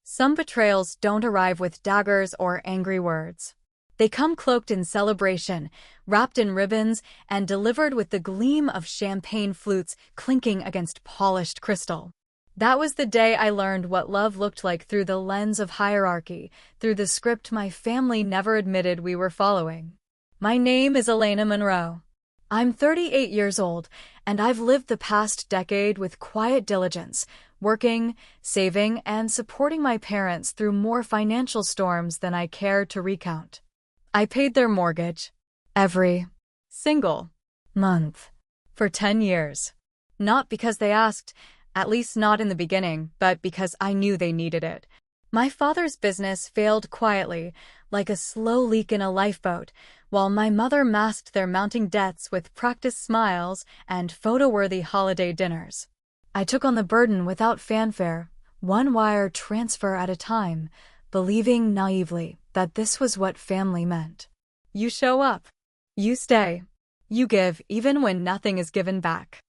Some betrayals don't arrive with daggers or angry words. They come cloaked in celebration, wrapped in ribbons, and delivered with the gleam of champagne flutes clinking against polished crystal. That was the day I learned what love looked like through the lens of hierarchy, through the script my family never admitted we were following. My name is Elena Monroe. I'm 38 years old, and I've lived the past decade with quiet diligence, working, saving, and supporting my parents through more financial storms than I care to recount. I paid their mortgage every single month for 10 years. Not because they asked, at least not in the beginning, but because I knew they needed it. My father's business failed quietly, like a slow leak in a lifeboat, while my mother masked their mounting debts with practiced smiles and photo-worthy holiday dinners. I took on the burden without fanfare, one wire transfer at a time, believing naively that this was what family meant. You show up. You stay. You give even when nothing is given back.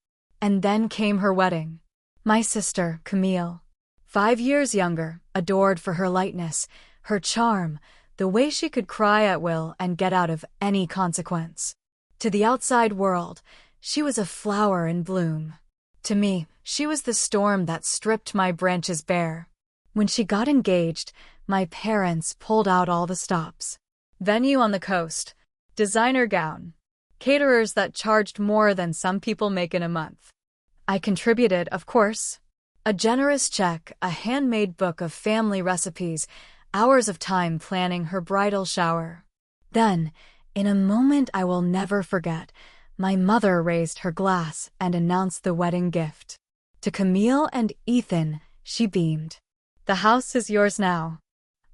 And then came her wedding. My sister, Camille, 5 years younger, adored for her lightness, her charm, the way she could cry at will and get out of any consequence. To the outside world, she was a flower in bloom. To me, she was the storm that stripped my branches bare. When she got engaged, my parents pulled out all the stops. Venue on the coast, designer gown, caterers that charged more than some people make in a month. I contributed, of course. A generous check, a handmade book of family recipes, hours of time planning her bridal shower. Then, in a moment I will never forget, my mother raised her glass and announced the wedding gift. To Camille and Ethan, she beamed. The house is yours now.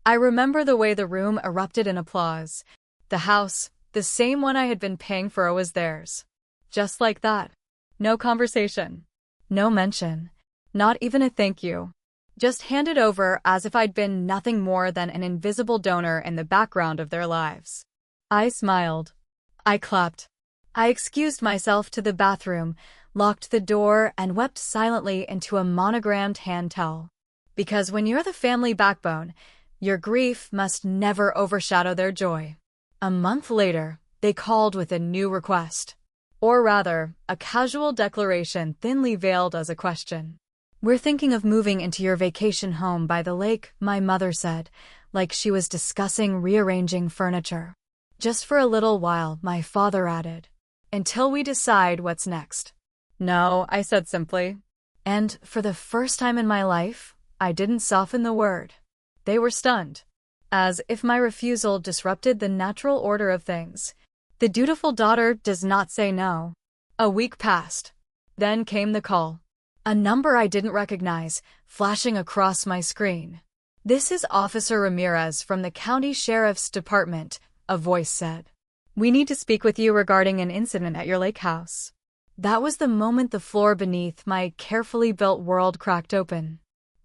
I remember the way the room erupted in applause. The house, the same one I had been paying for, was theirs. Just like that. No conversation. No mention. Not even a thank you. Just handed over as if I'd been nothing more than an invisible donor in the background of their lives. I smiled. I clapped. I excused myself to the bathroom, locked the door, and wept silently into a monogrammed hand towel. Because when you're the family backbone, your grief must never overshadow their joy. A month later, they called with a new request. Or rather, a casual declaration thinly veiled as a question. We're thinking of moving into your vacation home by the lake, my mother said, like she was discussing rearranging furniture. Just for a little while, my father added. Until we decide what's next. No, I said simply. And for the first time in my life, I didn't soften the word. They were stunned. As if my refusal disrupted the natural order of things. The dutiful daughter does not say no. A week passed. Then came the call. A number I didn't recognize, flashing across my screen. This is Officer Ramirez from the County Sheriff's Department, a voice said. We need to speak with you regarding an incident at your lake house. That was the moment the floor beneath my carefully built world cracked open.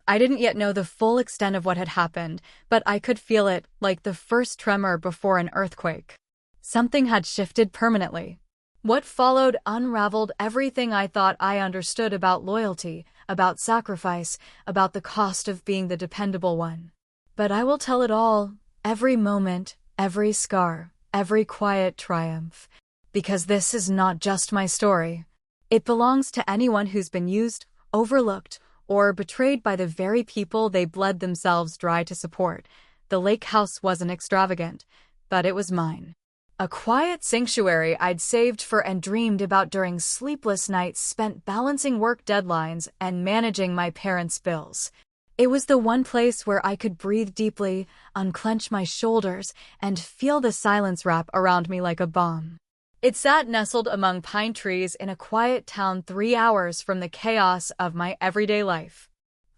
I didn't yet know the full extent of what had happened, but I could feel it, like the first tremor before an earthquake. Something had shifted permanently. What followed unraveled everything I thought I understood about loyalty, about sacrifice, about the cost of being the dependable one. But I will tell it all, every moment, every scar, every quiet triumph. Because this is not just my story. It belongs to anyone who's been used, overlooked, or betrayed by the very people they bled themselves dry to support. The lake house wasn't extravagant, but it was mine. A quiet sanctuary I'd saved for and dreamed about during sleepless nights spent balancing work deadlines and managing my parents' bills. It was the one place where I could breathe deeply, unclench my shoulders, and feel the silence wrap around me like a balm. It sat nestled among pine trees in a quiet town 3 hours from the chaos of my everyday life.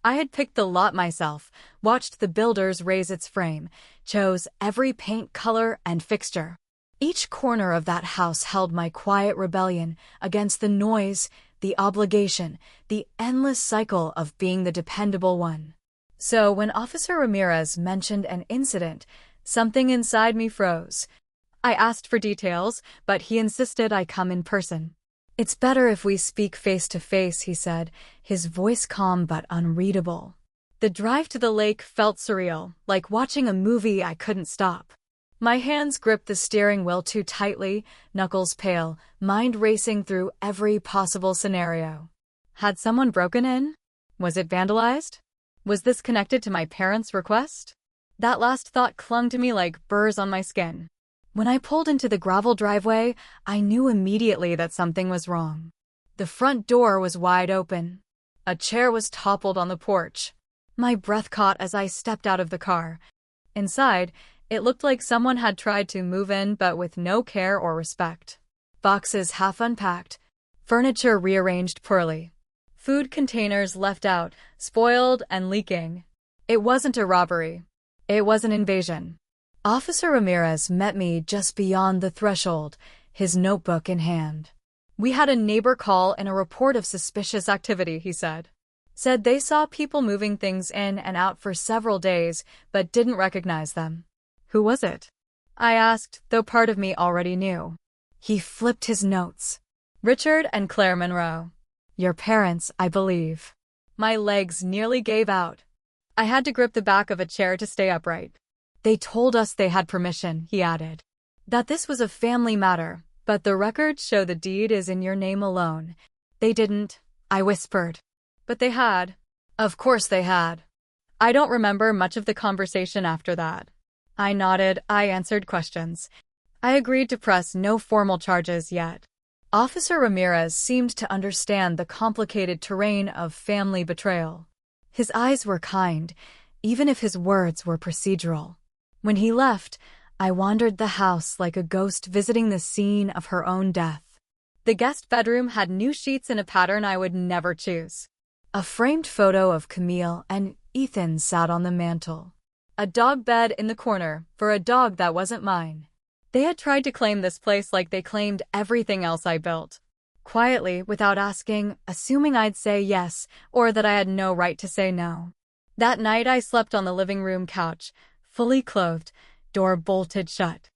I had picked the lot myself, watched the builders raise its frame, chose every paint color and fixture. Each corner of that house held my quiet rebellion against the noise, the obligation, the endless cycle of being the dependable one. So when Officer Ramirez mentioned an incident, something inside me froze. I asked for details, but he insisted I come in person. It's better if we speak face to face, he said, his voice calm but unreadable. The drive to the lake felt surreal, like watching a movie I couldn't stop. My hands gripped the steering wheel too tightly, knuckles pale, mind racing through every possible scenario. Had someone broken in? Was it vandalized? Was this connected to my parents' request? That last thought clung to me like burrs on my skin. When I pulled into the gravel driveway, I knew immediately that something was wrong. The front door was wide open. A chair was toppled on the porch. My breath caught as I stepped out of the car. Inside, it looked like someone had tried to move in but with no care or respect. Boxes half unpacked, furniture rearranged poorly, food containers left out, spoiled and leaking. It wasn't a robbery. It was an invasion. Officer Ramirez met me just beyond the threshold, his notebook in hand. We had a neighbor call and a report of suspicious activity, he said. Said they saw people moving things in and out for several days, but didn't recognize them. Who was it? I asked, though part of me already knew. He flipped his notes. Richard and Claire Monroe. Your parents, I believe. My legs nearly gave out. I had to grip the back of a chair to stay upright. They told us they had permission, he added. That this was a family matter, but the records show the deed is in your name alone. They didn't, I whispered. But they had. Of course they had. I don't remember much of the conversation after that. I nodded, I answered questions. I agreed to press no formal charges yet. Officer Ramirez seemed to understand the complicated terrain of family betrayal. His eyes were kind, even if his words were procedural. When he left, I wandered the house like a ghost visiting the scene of her own death. The guest bedroom had new sheets in a pattern I would never choose. A framed photo of Camille and Ethan sat on the mantel. A dog bed in the corner, for a dog that wasn't mine. They had tried to claim this place like they claimed everything else I built. Quietly, without asking, assuming I'd say yes, or that I had no right to say no. That night I slept on the living room couch, fully clothed, door bolted shut.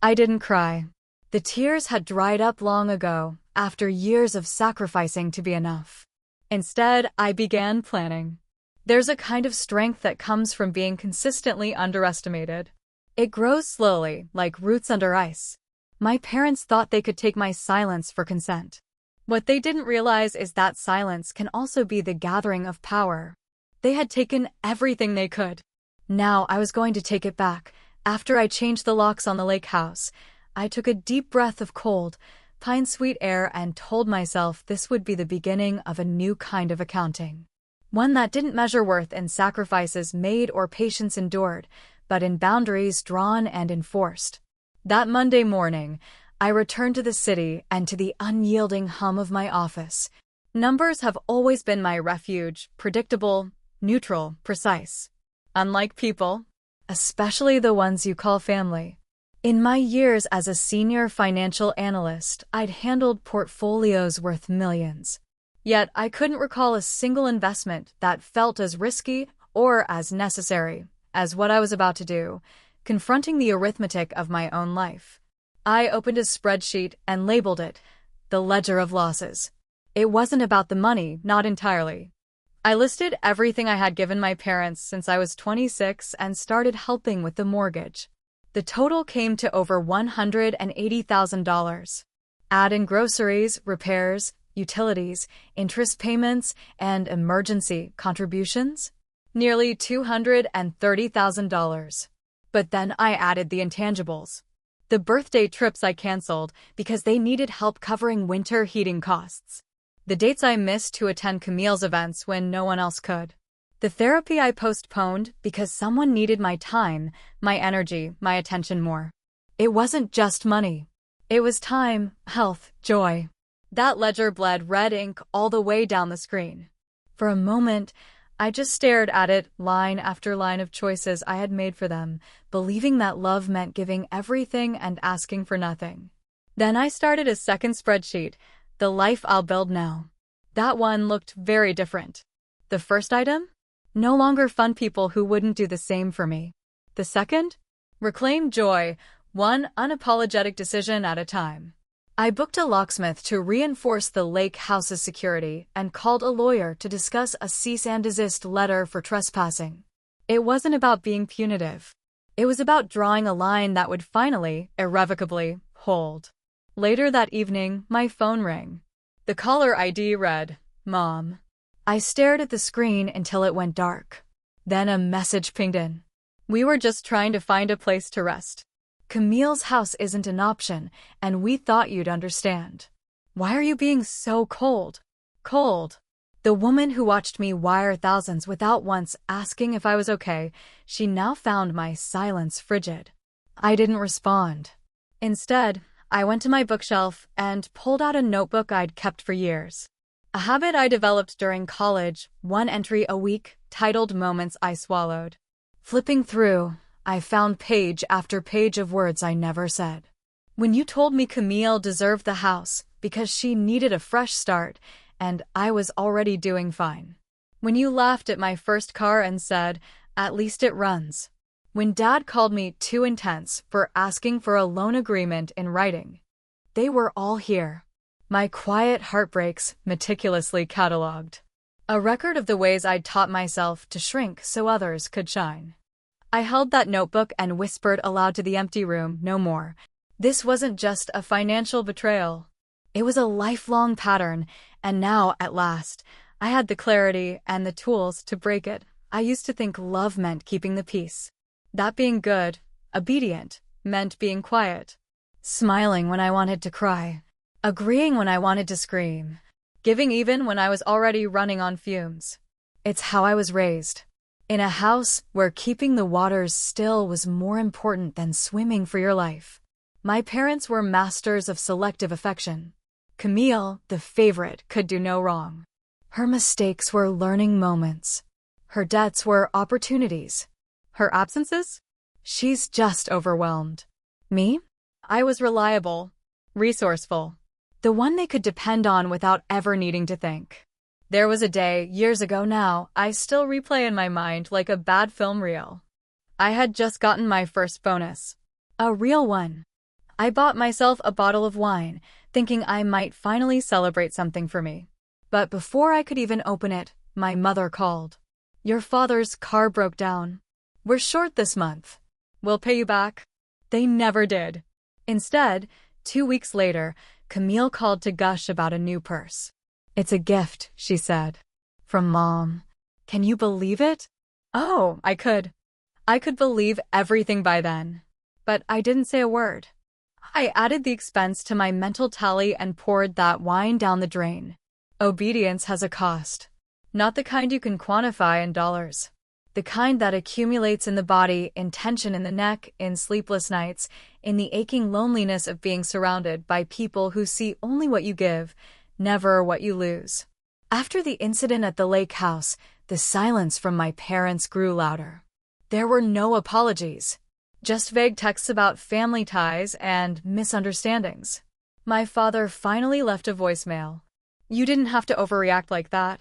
I didn't cry. The tears had dried up long ago, after years of sacrificing to be enough. Instead, I began planning. There's a kind of strength that comes from being consistently underestimated. It grows slowly, like roots under ice. My parents thought they could take my silence for consent. What they didn't realize is that silence can also be the gathering of power. They had taken everything they could. Now I was going to take it back. After I changed the locks on the lake house, I took a deep breath of cold, pine-sweet air and told myself this would be the beginning of a new kind of accounting. One that didn't measure worth in sacrifices made or patience endured, but in boundaries drawn and enforced. That Monday morning, I returned to the city and to the unyielding hum of my office. Numbers have always been my refuge, predictable, neutral, precise. Unlike people, especially the ones you call family. In my years as a senior financial analyst, I'd handled portfolios worth millions. Yet I couldn't recall a single investment that felt as risky or as necessary as what I was about to do, confronting the arithmetic of my own life. I opened a spreadsheet and labeled it, the ledger of losses. It wasn't about the money, not entirely. I listed everything I had given my parents since I was 26 and started helping with the mortgage. The total came to over $180,000. Add in groceries, repairs, utilities, interest payments, and emergency contributions? Nearly $230,000. But then I added the intangibles. The birthday trips I canceled because they needed help covering winter heating costs. The dates I missed to attend Camille's events when no one else could. The therapy I postponed because someone needed my time, my energy, my attention more. It wasn't just money. It was time, health, joy. That ledger bled red ink all the way down the screen. For a moment, I just stared at it, line after line of choices I had made for them, believing that love meant giving everything and asking for nothing. Then I started a second spreadsheet, the life I'll build now. That one looked very different. The first item? No longer fun people who wouldn't do the same for me. The second? Reclaim joy, one unapologetic decision at a time. I booked a locksmith to reinforce the lake house's security and called a lawyer to discuss a cease and desist letter for trespassing. It wasn't about being punitive. It was about drawing a line that would finally, irrevocably, hold. Later that evening, my phone rang. The caller ID read, "Mom." I stared at the screen until it went dark. Then a message pinged in. "We were just trying to find a place to rest. Camille's house isn't an option, and we thought you'd understand. Why are you being so cold?" Cold. The woman who watched me wire thousands without once asking if I was okay, she now found my silence frigid. I didn't respond. Instead, I went to my bookshelf and pulled out a notebook I'd kept for years. A habit I developed during college, one entry a week, titled Moments I Swallowed. Flipping through, I found page after page of words I never said. When you told me Camille deserved the house because she needed a fresh start, and I was already doing fine. When you laughed at my first car and said, "At least it runs." When Dad called me too intense for asking for a loan agreement in writing. They were all here. My quiet heartbreaks meticulously catalogued. A record of the ways I'd taught myself to shrink so others could shine. I held that notebook and whispered aloud to the empty room, "No more." This wasn't just a financial betrayal. It was a lifelong pattern, and now, at last, I had the clarity and the tools to break it. I used to think love meant keeping the peace. That being good, obedient, meant being quiet. Smiling when I wanted to cry. Agreeing when I wanted to scream. Giving even when I was already running on fumes. It's how I was raised. In a house where keeping the waters still was more important than swimming for your life. My parents were masters of selective affection. Camille, the favorite, could do no wrong. Her mistakes were learning moments. Her debts were opportunities. Her absences? She's just overwhelmed. Me? I was reliable, resourceful. The one they could depend on without ever needing to think. There was a day, years ago now, I still replay in my mind like a bad film reel. I had just gotten my first bonus. A real one. I bought myself a bottle of wine, thinking I might finally celebrate something for me. But before I could even open it, my mother called. "Your father's car broke down. We're short this month. We'll pay you back." They never did. Instead, 2 weeks later, Camille called to gush about a new purse. "It's a gift," she said. "From Mom." Can you believe it? Oh, I could. I could believe everything by then. But I didn't say a word. I added the expense to my mental tally and poured that wine down the drain. Obedience has a cost. Not the kind you can quantify in dollars. The kind that accumulates in the body, in tension in the neck, in sleepless nights, in the aching loneliness of being surrounded by people who see only what you give, never what you lose. After the incident at the lake house, the silence from my parents grew louder. There were no apologies. Just vague texts about family ties and misunderstandings. My father finally left a voicemail. "You didn't have to overreact like that.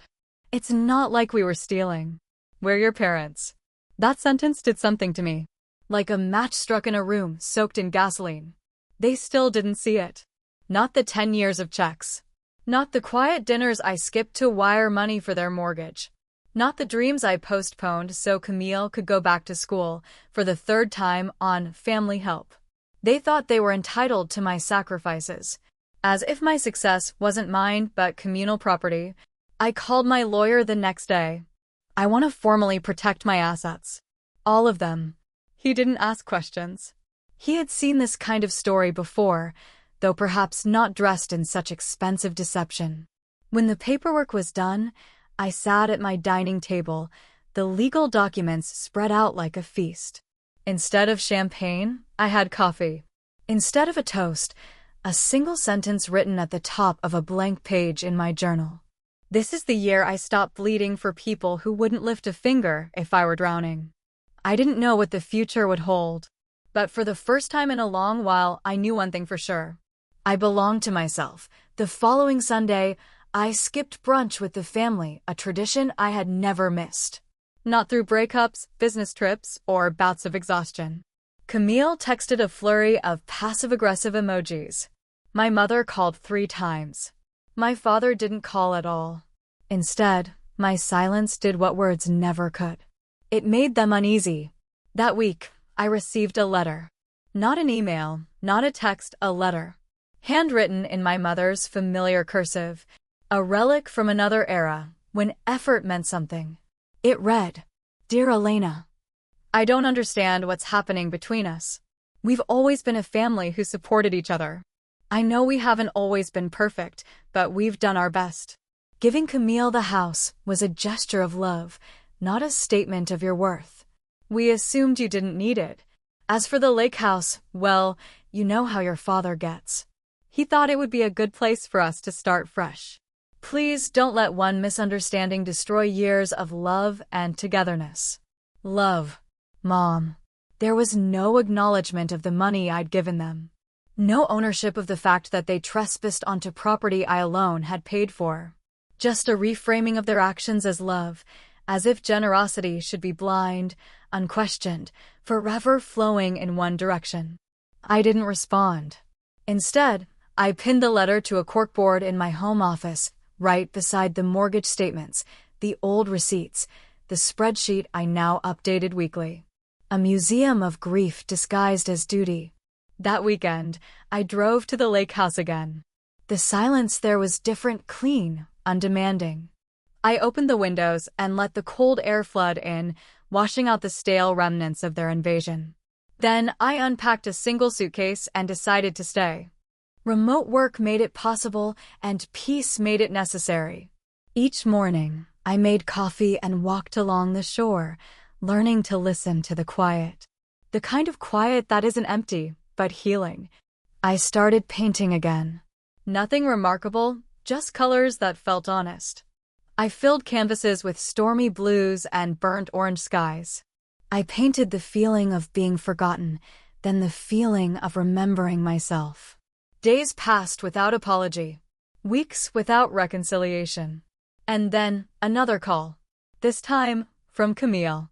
It's not like we were stealing. We're your parents." That sentence did something to me. Like a match struck in a room soaked in gasoline. They still didn't see it. Not the 10 years of checks. Not the quiet dinners I skipped to wire money for their mortgage. Not the dreams I postponed so Camille could go back to school for the 3rd time on family help. They thought they were entitled to my sacrifices. As if my success wasn't mine but communal property, I called my lawyer the next day. "I want to formally protect my assets. All of them." He didn't ask questions. He had seen this kind of story before, though perhaps not dressed in such expensive deception. When the paperwork was done, I sat at my dining table, the legal documents spread out like a feast. Instead of champagne, I had coffee. Instead of a toast, a single sentence written at the top of a blank page in my journal. This is the year I stopped bleeding for people who wouldn't lift a finger if I were drowning. I didn't know what the future would hold. But for the first time in a long while, I knew one thing for sure. I belonged to myself. The following Sunday, I skipped brunch with the family, a tradition I had never missed. Not through breakups, business trips, or bouts of exhaustion. Camille texted a flurry of passive-aggressive emojis. My mother called 3 times. My father didn't call at all. Instead, my silence did what words never could. It made them uneasy. That week, I received a letter. Not an email, not a text, a letter. Handwritten in my mother's familiar cursive, a relic from another era, when effort meant something. It read, "Dear Elena, I don't understand what's happening between us. We've always been a family who supported each other. I know we haven't always been perfect, but we've done our best. Giving Camille the house was a gesture of love, not a statement of your worth. We assumed you didn't need it. As for the lake house, well, you know how your father gets. He thought it would be a good place for us to start fresh. Please don't let one misunderstanding destroy years of love and togetherness. Love, Mom." There was no acknowledgement of the money I'd given them. No ownership of the fact that they trespassed onto property I alone had paid for. Just a reframing of their actions as love, as if generosity should be blind, unquestioned, forever flowing in one direction. I didn't respond. Instead, I pinned the letter to a corkboard in my home office, right beside the mortgage statements, the old receipts, the spreadsheet I now updated weekly. A museum of grief disguised as duty. That weekend, I drove to the lake house again. The silence there was different, clean, undemanding. I opened the windows and let the cold air flood in, washing out the stale remnants of their invasion. Then I unpacked a single suitcase and decided to stay. Remote work made it possible, and peace made it necessary. Each morning, I made coffee and walked along the shore, learning to listen to the quiet. The kind of quiet that isn't empty, but healing. I started painting again. Nothing remarkable, just colors that felt honest. I filled canvases with stormy blues and burnt orange skies. I painted the feeling of being forgotten, then the feeling of remembering myself. Days passed without apology. Weeks without reconciliation. And then, another call. This time, from Camille.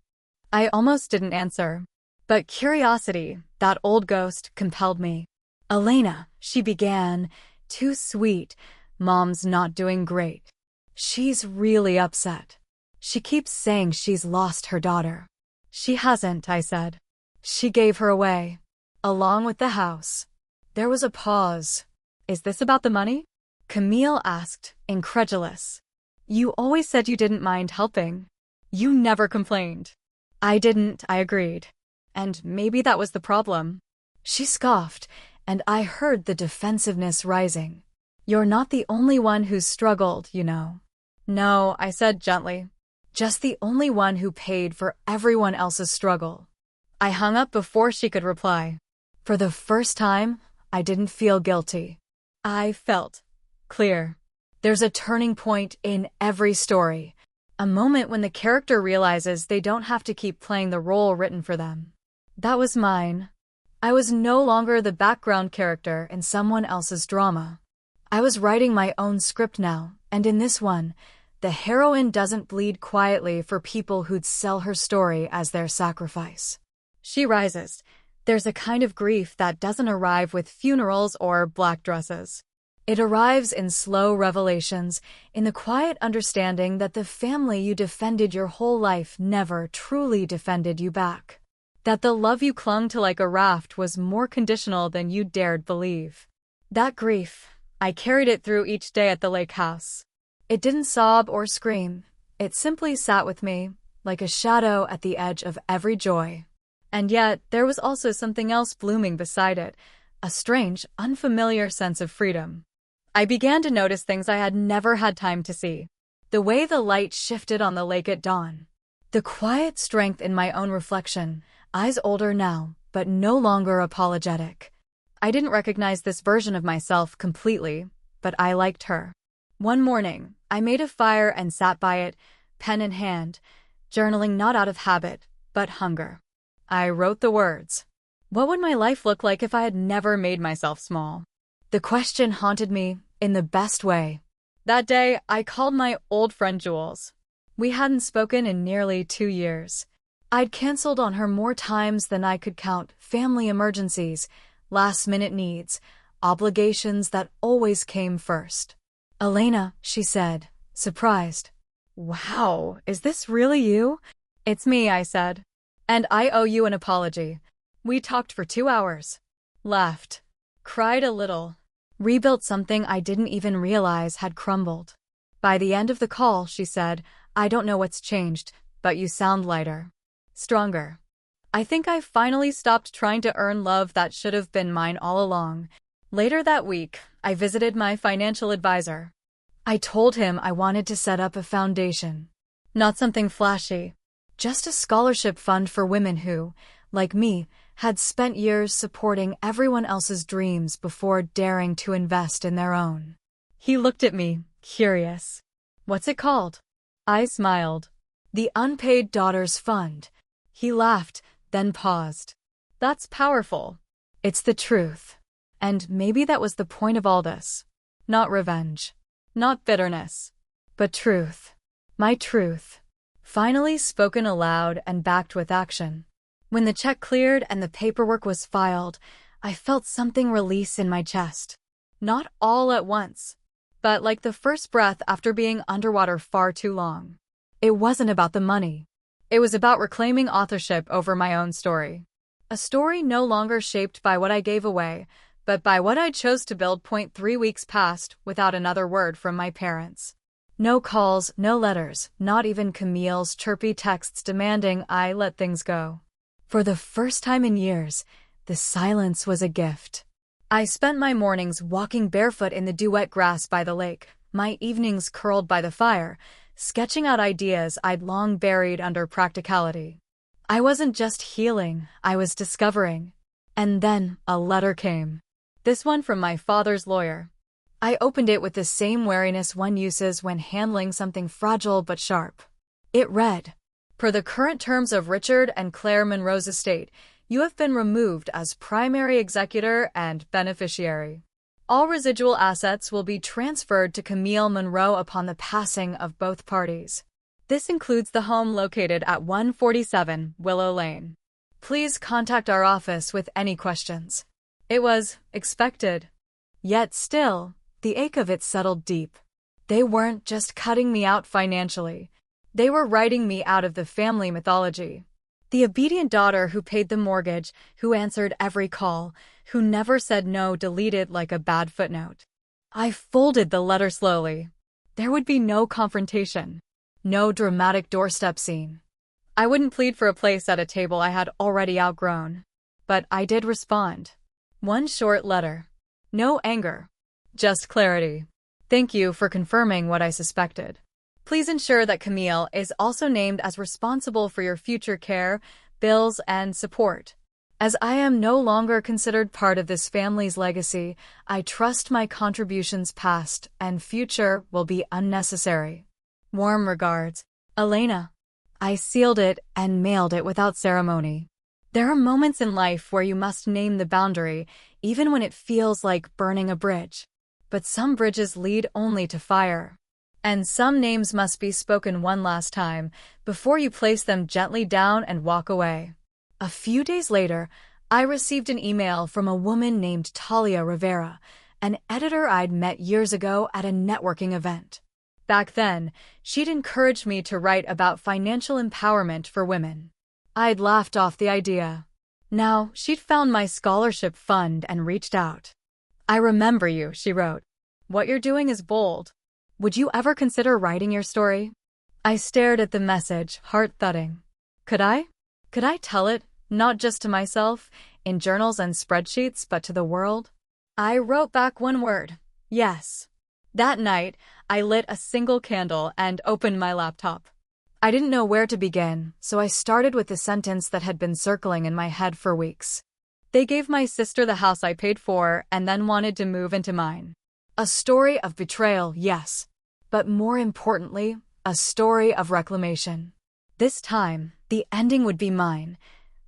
I almost didn't answer. But curiosity, that old ghost, compelled me. "Elena," she began, "too sweet. Mom's not doing great. She's really upset. She keeps saying she's lost her daughter." "She hasn't," I said. "She gave her away. Along with the house." There was a pause. "Is this about the money?" Camille asked, incredulous. "You always said you didn't mind helping. You never complained." "I didn't," I agreed. "And maybe that was the problem." She scoffed, and I heard the defensiveness rising. "You're not the only one who's struggled, you know." "No," I said gently. "Just the only one who paid for everyone else's struggle." I hung up before she could reply. For the first time, I didn't feel guilty. I felt clear. There's a turning point in every story. A moment when the character realizes they don't have to keep playing the role written for them. That was mine. I was no longer the background character in someone else's drama. I was writing my own script now, and in this one, the heroine doesn't bleed quietly for people who'd sell her story as their sacrifice. She rises. There's a kind of grief that doesn't arrive with funerals or black dresses. It arrives in slow revelations, in the quiet understanding that the family you defended your whole life never truly defended you back. That the love you clung to like a raft was more conditional than you dared believe. That grief, I carried it through each day at the lake house. It didn't sob or scream. It simply sat with me, like a shadow at the edge of every joy. And yet, there was also something else blooming beside it, a strange, unfamiliar sense of freedom. I began to notice things I had never had time to see. The way the light shifted on the lake at dawn. The quiet strength in my own reflection, eyes older now, but no longer apologetic. I didn't recognize this version of myself completely, but I liked her. One morning, I made a fire and sat by it, pen in hand, journaling not out of habit, but hunger. I wrote the words. What would my life look like if I had never made myself small? The question haunted me in the best way. That day, I called my old friend Jules. We hadn't spoken in nearly 2 years. I'd canceled on her more times than I could count, family emergencies, last-minute needs, obligations that always came first. "Elena," she said, surprised. "Wow, is this really you?" "It's me," I said. "And I owe you an apology. We talked for 2 hours. Laughed. Cried a little. Rebuilt something I didn't even realize had crumbled. By the end of the call," she said, "I don't know what's changed, but you sound lighter. Stronger. I think I finally stopped trying to earn love that should have been mine all along." Later that week, I visited my financial advisor. I told him I wanted to set up a foundation. Not something flashy. Just a scholarship fund for women who, like me, had spent years supporting everyone else's dreams before daring to invest in their own. He looked at me, curious. "What's it called?" I smiled. "The Unpaid Daughters Fund." He laughed, then paused. "That's powerful. It's the truth. And maybe that was the point of all this. Not revenge. Not bitterness. But truth. My truth. Finally spoken aloud and backed with action. When the check cleared and the paperwork was filed, I felt something release in my chest. Not all at once, but like the first breath after being underwater far too long. It wasn't about the money. It was about reclaiming authorship over my own story. A story no longer shaped by what I gave away, but by what I chose to build. 3 weeks passed without another word from my parents. No calls, no letters, not even Camille's chirpy texts demanding I let things go. For the first time in years, the silence was a gift. I spent my mornings walking barefoot in the dew-wet grass by the lake, my evenings curled by the fire, sketching out ideas I'd long buried under practicality. I wasn't just healing, I was discovering. And then a letter came. This one from my father's lawyer. I opened it with the same wariness one uses when handling something fragile but sharp. It read, "Per the current terms of Richard and Claire Monroe's estate, you have been removed as primary executor and beneficiary. All residual assets will be transferred to Camille Monroe upon the passing of both parties. This includes the home located at 147 Willow Lane. Please contact our office with any questions." It was expected. Yet still, the ache of it settled deep. They weren't just cutting me out financially. They were writing me out of the family mythology. The obedient daughter who paid the mortgage, who answered every call, who never said no, deleted like a bad footnote. I folded the letter slowly. There would be no confrontation. No dramatic doorstep scene. I wouldn't plead for a place at a table I had already outgrown. But I did respond. One short letter. No anger. Just clarity. "Thank you for confirming what I suspected. Please ensure that Camille is also named as responsible for your future care, bills, and support. As I am no longer considered part of this family's legacy, I trust my contributions past and future will be unnecessary. Warm regards, Elena." I sealed it and mailed it without ceremony. There are moments in life where you must name the boundary, even when it feels like burning a bridge. But some bridges lead only to fire. And some names must be spoken one last time before you place them gently down and walk away. A few days later, I received an email from a woman named Talia Rivera, an editor I'd met years ago at a networking event. Back then, she'd encouraged me to write about financial empowerment for women. I'd laughed off the idea. Now, she'd found my scholarship fund and reached out. "I remember you," she wrote. "What you're doing is bold. Would you ever consider writing your story?" I stared at the message, heart thudding. Could I? Could I tell it, not just to myself, in journals and spreadsheets, but to the world? I wrote back one word. Yes. That night, I lit a single candle and opened my laptop. I didn't know where to begin, so I started with the sentence that had been circling in my head for weeks. "They gave my sister the house I paid for and then wanted to move into mine." A story of betrayal, yes, but more importantly, a story of reclamation. This time, the ending would be mine.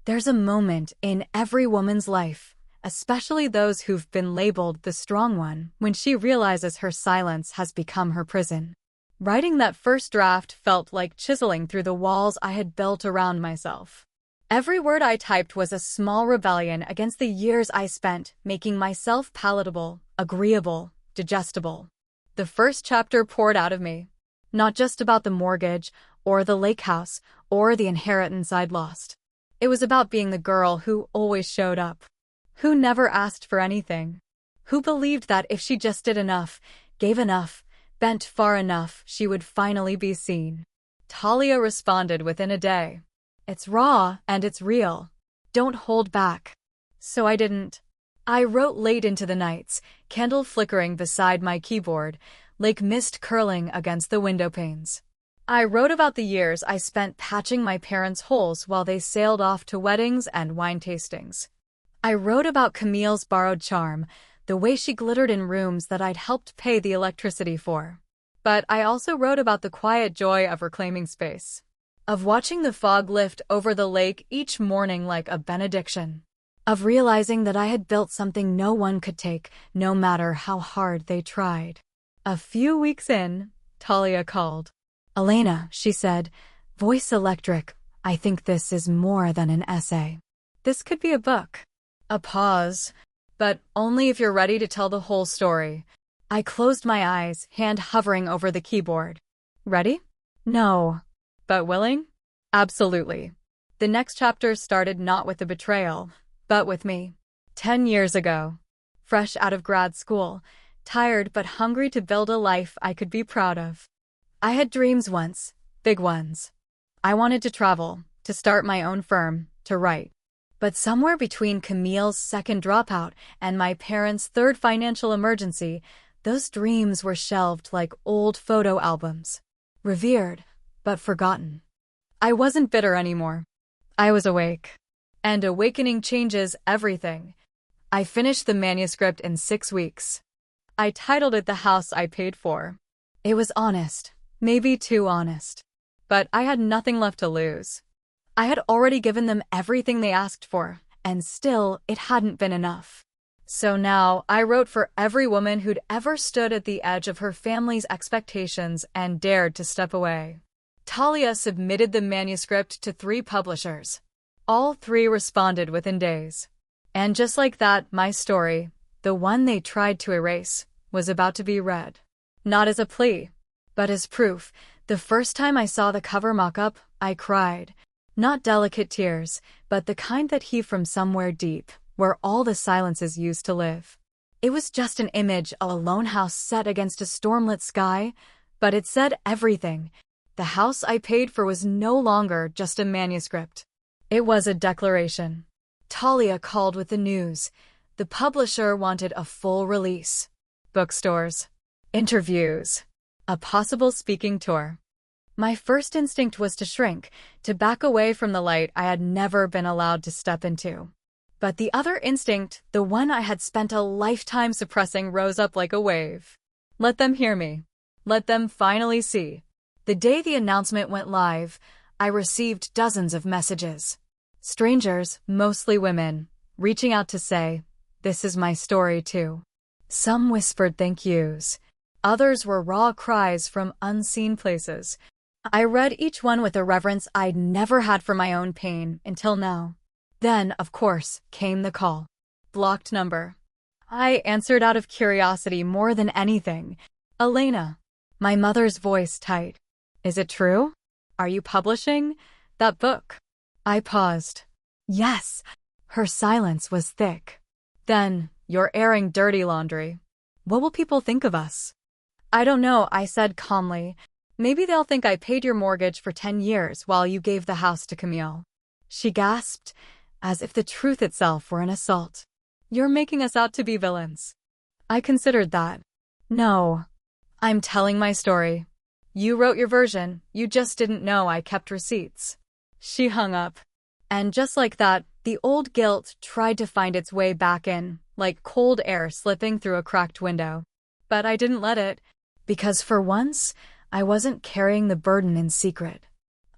There's a moment in every woman's life, especially those who've been labeled the strong one, when she realizes her silence has become her prison. Writing that first draft felt like chiseling through the walls I had built around myself. Every word I typed was a small rebellion against the years I spent making myself palatable, agreeable, digestible. The first chapter poured out of me. Not just about the mortgage, or the lake house, or the inheritance I'd lost. It was about being the girl who always showed up. Who never asked for anything. Who believed that if she just did enough, gave enough, bent far enough, she would finally be seen. Talia responded within a day. It's raw and it's real. Don't hold back. So I didn't. I wrote late into the nights, candle flickering beside my keyboard, lake mist curling against the window panes. I wrote about the years I spent patching my parents' holes while they sailed off to weddings and wine tastings. I wrote about Camille's borrowed charm, the way she glittered in rooms that I'd helped pay the electricity for. But I also wrote about the quiet joy of reclaiming space. Of watching the fog lift over the lake each morning like a benediction. Of realizing that I had built something no one could take, no matter how hard they tried. A few weeks in, Talia called. Elena, she said, voice electric, I think this is more than an essay. This could be a book. A pause. But only if you're ready to tell the whole story. I closed my eyes, hand hovering over the keyboard. Ready? No. But willing? Absolutely. The next chapter started not with the betrayal, but with me. 10 years ago. Fresh out of grad school, tired but hungry to build a life I could be proud of. I had dreams once, big ones. I wanted to travel, to start my own firm, to write. But somewhere between Camille's second dropout and my parents' third financial emergency, those dreams were shelved like old photo albums. Revered, but forgotten. I wasn't bitter anymore. I was awake. And awakening changes everything. I finished the manuscript in 6 weeks. I titled it The House I Paid For. It was honest, maybe too honest. But I had nothing left to lose. I had already given them everything they asked for, and still it hadn't been enough. So now I wrote for every woman who'd ever stood at the edge of her family's expectations and dared to step away. Talia submitted the manuscript to 3 publishers. All 3 responded within days. And just like that, my story, the one they tried to erase, was about to be read. Not as a plea, but as proof. The first time I saw the cover mock-up, I cried. Not delicate tears, but the kind that heave from somewhere deep, where all the silences used to live. It was just an image of a lone house set against a stormlit sky, but it said everything. The house I paid for was no longer just a manuscript. It was a declaration. Talia called with the news. The publisher wanted a full release. Bookstores. Interviews. A possible speaking tour. My first instinct was to shrink, to back away from the light I had never been allowed to step into. But the other instinct, the one I had spent a lifetime suppressing, rose up like a wave. Let them hear me. Let them finally see. The day the announcement went live, I received dozens of messages. Strangers, mostly women, reaching out to say, this is my story too. Some whispered thank yous. Others were raw cries from unseen places. I read each one with a reverence I'd never had for my own pain until now. Then, of course, came the call. Blocked number. I answered out of curiosity more than anything. Elena. My mother's voice tight. Is it true? Are you publishing that book? I paused. Yes. Her silence was thick. Then, you're airing dirty laundry. What will people think of us? I don't know, I said calmly. Maybe they'll think I paid your mortgage for 10 years while you gave the house to Camille. She gasped, as if the truth itself were an assault. You're making us out to be villains. I considered that. No. I'm telling my story. You wrote your version, you just didn't know I kept receipts. She hung up. And just like that, the old guilt tried to find its way back in, like cold air slipping through a cracked window. But I didn't let it, because for once, I wasn't carrying the burden in secret.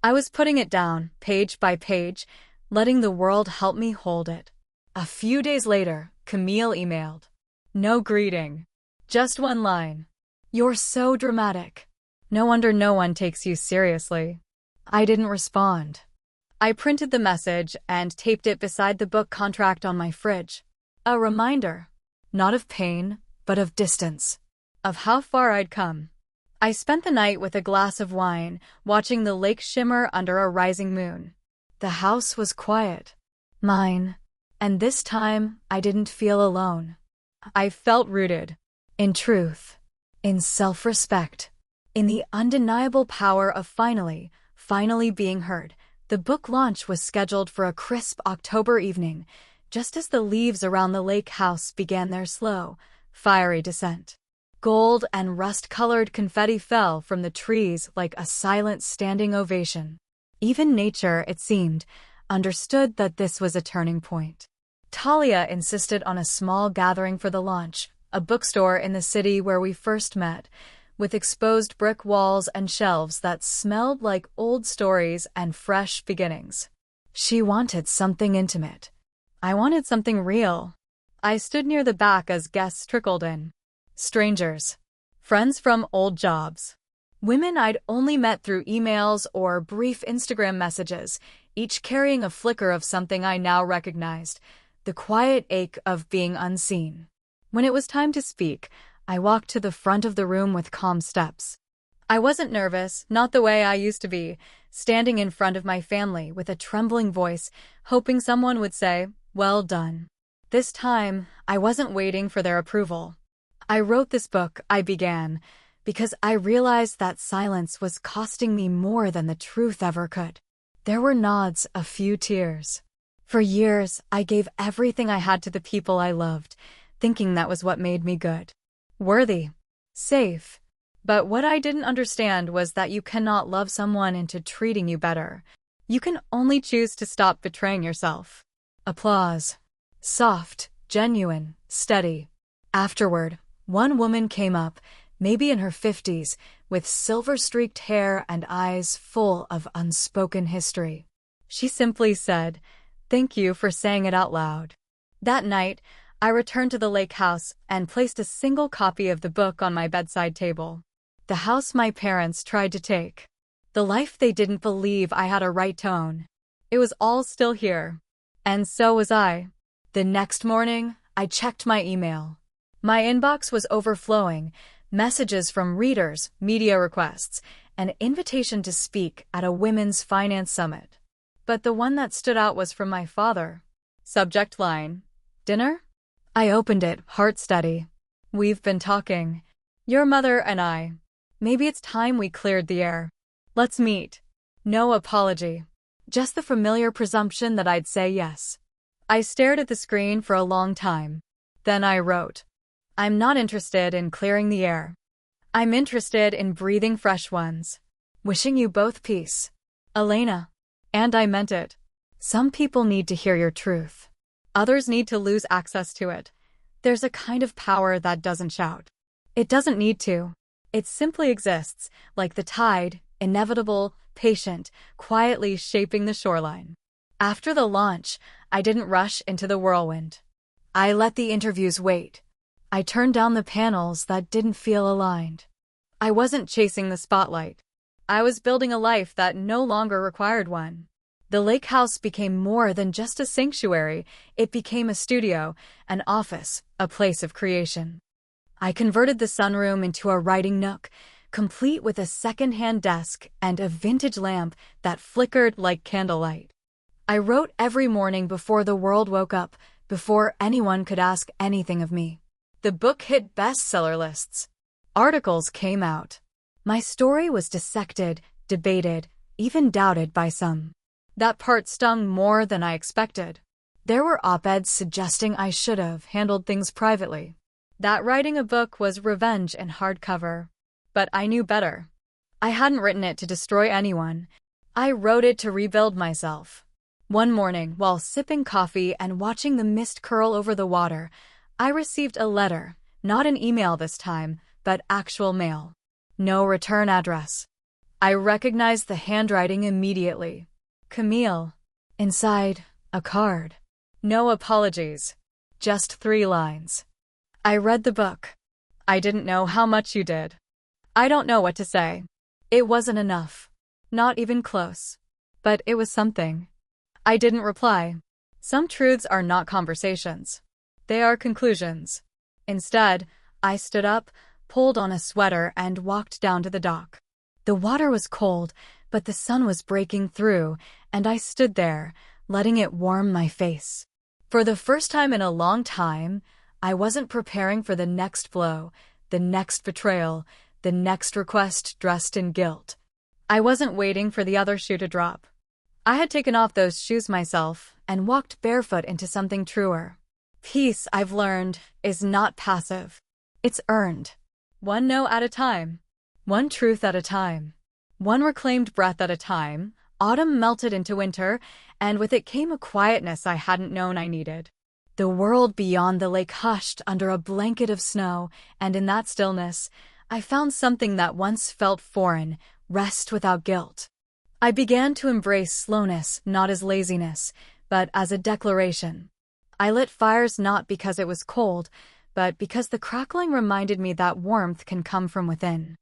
I was putting it down, page by page, letting the world help me hold it. A few days later, Camille emailed. No greeting. Just one line. You're so dramatic. No wonder no one takes you seriously. I didn't respond. I printed the message and taped it beside the book contract on my fridge. A reminder, not of pain, but of distance, of how far I'd come. I spent the night with a glass of wine, watching the lake shimmer under a rising moon. The house was quiet. Mine. And this time, I didn't feel alone. I felt rooted. In truth. In self-respect. In the undeniable power of finally being heard. The book launch was scheduled for a crisp October evening, just as the leaves around the lake house began their slow, fiery descent. Gold and rust-colored confetti fell from the trees like a silent standing ovation. Even nature, it seemed, understood that this was a turning point. Talia insisted on a small gathering for the launch, a bookstore in the city where we first met, with exposed brick walls and shelves that smelled like old stories and fresh beginnings. She wanted something intimate. I wanted something real. I stood near the back as guests trickled in. Strangers. Friends from old jobs. Women I'd only met through emails or brief Instagram messages, each carrying a flicker of something I now recognized, the quiet ache of being unseen. When it was time to speak, I walked to the front of the room with calm steps. I wasn't nervous, not the way I used to be, standing in front of my family with a trembling voice, hoping someone would say, "Well done." This time, I wasn't waiting for their approval. I wrote this book, I began, because I realized that silence was costing me more than the truth ever could. There were nods, a few tears. For years, I gave everything I had to the people I loved, thinking that was what made me good. Worthy. Safe. But what I didn't understand was that you cannot love someone into treating you better. You can only choose to stop betraying yourself. Applause. Soft, genuine, steady. Afterward, one woman came up, maybe in her 50s, with silver-streaked hair and eyes full of unspoken history. She simply said, "Thank you for saying it out loud." That night, I returned to the lake house and placed a single copy of the book on my bedside table. The house my parents tried to take. The life they didn't believe I had a right to own. It was all still here. And so was I. The next morning, I checked my email. My inbox was overflowing, messages from readers, media requests, an invitation to speak at a women's finance summit. But the one that stood out was from my father. Subject line, "Dinner?" I opened it, heart steady. "We've been talking. Your mother and I. Maybe it's time we cleared the air. Let's meet." No apology. Just the familiar presumption that I'd say yes. I stared at the screen for a long time. Then I wrote, "I'm not interested in clearing the air. I'm interested in breathing fresh ones. Wishing you both peace. Elena." And I meant it. Some people need to hear your truth. Others need to lose access to it. There's a kind of power that doesn't shout. It doesn't need to. It simply exists, like the tide, inevitable, patient, quietly shaping the shoreline. After the launch, I didn't rush into the whirlwind. I let the interviews wait. I turned down the panels that didn't feel aligned. I wasn't chasing the spotlight. I was building a life that no longer required one. The lake house became more than just a sanctuary. It became a studio, an office, a place of creation. I converted the sunroom into a writing nook, complete with a second-hand desk and a vintage lamp that flickered like candlelight. I wrote every morning before the world woke up, before anyone could ask anything of me. The book hit bestseller lists. Articles came out. My story was dissected, debated, even doubted by some. That part stung more than I expected. There were op-eds suggesting I should have handled things privately. That writing a book was revenge in hardcover. But I knew better. I hadn't written it to destroy anyone. I wrote it to rebuild myself. One morning, while sipping coffee and watching the mist curl over the water, I received a letter, not an email this time, but actual mail. No return address. I recognized the handwriting immediately. Camille. Inside, a card. No apologies. Just 3 lines. I read the book. I didn't know how much you did. I don't know what to say. It wasn't enough. Not even close. but it was something. I didn't reply. Some truths are not conversations. They are conclusions. Instead, I stood up, pulled on a sweater, and walked down to the dock. The water was cold, but the sun was breaking through, and I stood there, letting it warm my face. For the first time in a long time, I wasn't preparing for the next blow, the next betrayal, the next request dressed in guilt. I wasn't waiting for the other shoe to drop. I had taken off those shoes myself and walked barefoot into something truer. Peace, I've learned, is not passive. It's earned. One no at a time. One truth at a time. One reclaimed breath at a time. Autumn melted into winter, and with it came a quietness I hadn't known I needed. The world beyond the lake hushed under a blanket of snow, and in that stillness, I found something that once felt foreign, rest without guilt. I began to embrace slowness not as laziness, but as a declaration. I lit fires not because it was cold, but because the crackling reminded me that warmth can come from within.